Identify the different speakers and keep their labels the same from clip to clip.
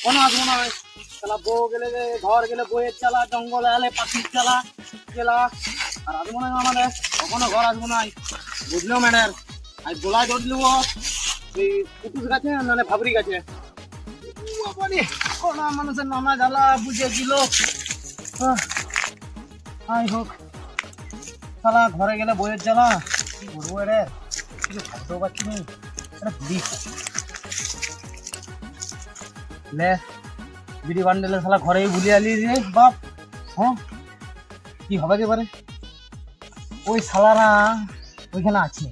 Speaker 1: কোনো আসবো না। শালা বউ গেলে ঘর গেলে বইয়ের চালা, জঙ্গলে আলে পাখির চালা গেলা, আর আসবো না আমাদের কখনো ঘর আসবো না। বুঝলো ম্যাডাম? আর গোলায় দৌড় নেবো এই কুটুস গাছে নাহলে ভাবরি গাছে। কোন মানুষের নানা জ্বালা বুঝে দিল। আই হোক, শালা ঘরে গেলে বইয়ের জ্বালা, কি করবো রে, কিছু ভাবতেও পারছি না। লে বিড়ি বান্ডেলে শালা ঘরেই ভুলিয়ে আলি রে বাপ। হ্যাঁ কি হবে এবারে? ওই শালারা ওইখানে আছে,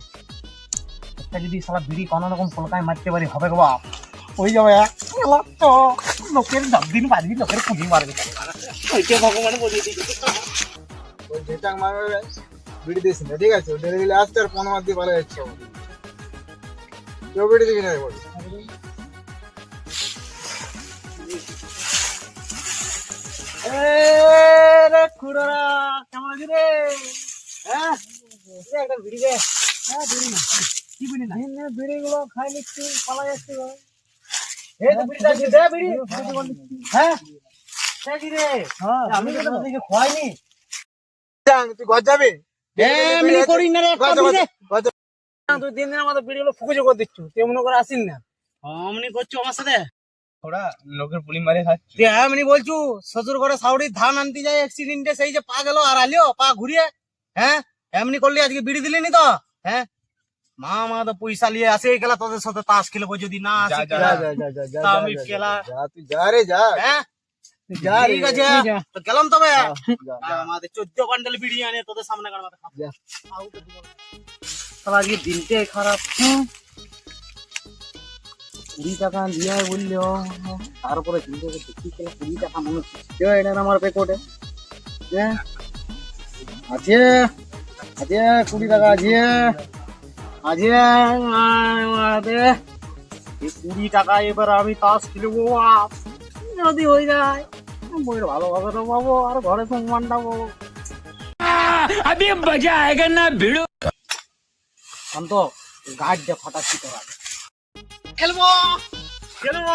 Speaker 1: একটা যদি শালা বিড়ি কোনো রকম কলকায় মারতে পারি হবে গো বাপ। ওই যাবে তো লোকের 10 দিন 5 দিন লোকের পুঁজি মারবে। ওইটা ভগবান বলে দিয়েছে।
Speaker 2: ওই ঝেটাং মারবে বিড়ি দিস না, ঠিক আছে? ওটা দিলে আসতে আর 15 দিয়ে ভালো যাচ্ছে। কেউ বিড়ি দিবি না বল।
Speaker 1: রে খুড়া কেমন আছিস রে? হ্যাঁ একটা বিড়ি দে। হ্যাঁ বিড়ি না, কি বিড়ি না? বিড়ি গুলো খাই নিচ্ছি, পালা যাচ্ছি। এই তো বিড়ি আছে, দে বিড়ি। হ্যাঁ কি রে? আমি তো তোকে খোয়াইনি।
Speaker 2: তুই ঘর যাবি?
Speaker 1: এমনি করিস না রে,
Speaker 2: তুই
Speaker 1: 3 দিন আমাদের বিড়ি গুলো ফুকুজো করে দিচ্ছ, তুই মনে করে আসিস না। অমনি করছো আমার সাথে?
Speaker 2: ওরা লোকের পুলি মারে খাচ্ছে।
Speaker 1: তুই এমনি বলছু শ্বশুর ঘরে সাউরি ধান আনতে যায় অ্যাক্সিডেন্টে, সেই যে পা গেল আর আলিও পা ঘুরিয়ে। হ্যাঁ এমনি করলি, আজকে বিড়ি দিলি নি তো? হ্যাঁ মা তো পয়সা নিয়ে আসে গেলা তোদের সাথে তাস খেলবো, যদি না আসে তা আমি খেলা।
Speaker 2: তুই যা রে যা।
Speaker 1: হ্যাঁ ঠিক আছে তো গেলাম তবে। আমাদের 14 বান্ডেল বিড়ি আনে তোদের সামনে গাড়াতে খাবো। আজকে দিনটাই খারাপ। 20 টাকা দিয়ে বললো, তারপরে চিন্তা করতে কি 20 টাকা মনে হচ্ছে এটা আমার পেকোটে। হ্যাঁ আছে আছে 20 টাকা আছে আছে। 20 টাকা এবার আমি তাস খেলবো, যদি হয়ে যায় বইয়ের ভালোভাবে তো পাবো আর ঘরে সম্মানটা পাবো। আমি মজা আয়েগা না ভিড়ো। শান্ত গাছ দিয়ে ফাটাচ্ছি তোরা। খেলবো খেলবো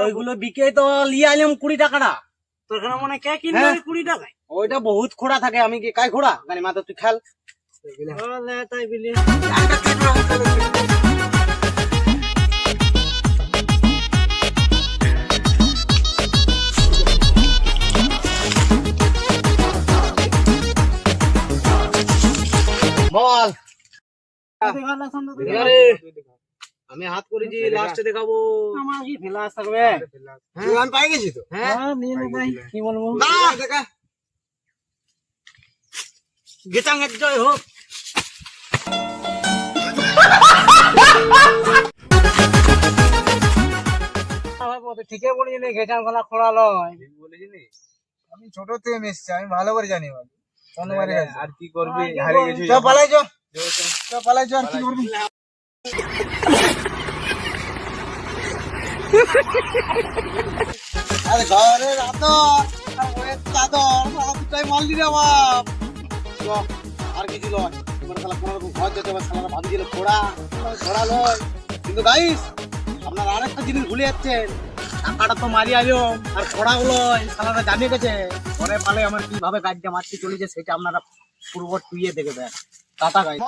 Speaker 1: ওইগুলো বিকে তো লিয়ে আইলাম 20 টাকাটা। তোর এখানে মনে কে কিনবে 20 টাকায়? ওইটা বহুত খোড়া থাকে, আমি কি কাই খোড়া গাড়ি মাথা তুই খেল। তাই বিলি বল। আমি হাত করেছি, লাস্টে দেখাবো। আমার কি ফেলাস থাকবে?
Speaker 2: আমি পাই গেছি তো।
Speaker 1: হ্যাঁ নিয়ে নে ভাই, কি বলবো।
Speaker 2: দেখা
Speaker 1: গেচাং এর জয় হোক। ঠিকই বলেছি, গেচাং গলা খোড়া লয়।
Speaker 2: আমি ছোট থেকে মিশছি, আমি ভালো করে জানি।
Speaker 3: আর কি করবি, হারিয়ে গেছি।
Speaker 2: পালাই পালাই আর কি করবি? আরে ঘরের চাদর মারলি রে বাপ।
Speaker 1: আর কিছু লয়, তোমার শালা কোনো রকম ঘর যেতে হবে, শালারা ভাবি দিলে খোড়া খোড়া লয়। কিন্তু গাইস আপনারা আরেকটা জিনিস ভুলে যাচ্ছেন, টাকাটা তো মারি আলো আর খোড়াগুলো শালারা জানিয়ে গেছে ঘরে পালে আমার কিভাবে গাড়িটা মারতে চলেছে, সেটা আপনারা পূর্ব টুইয়ে দেখবেন। Tata guys.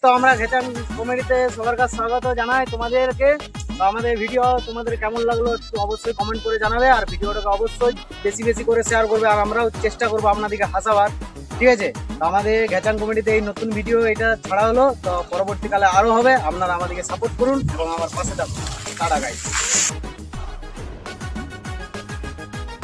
Speaker 1: তো আমরা ঘেটাং কমেডিতে সবার কাছে স্বাগত জানাই তোমাদেরকে। তো আমাদের ভিডিও তোমাদের কেমন লাগলো একটু অবশ্যই কমেন্ট করে জানাবে, আর ভিডিওটাকে অবশ্যই বেশি বেশি করে শেয়ার করবে, আর আমরাও চেষ্টা করবো আপনাদেরকে হাসাবার। ঠিক আছে, তো আমাদের ঘেটাং কমেডিতে এই নতুন ভিডিও এটা ছাড়া হলো, তো পরবর্তীকালে আরো হবে। আপনারা আমাদেরকে সাপোর্ট করুন এবং আমার পাশে থাকুন। Tata guys.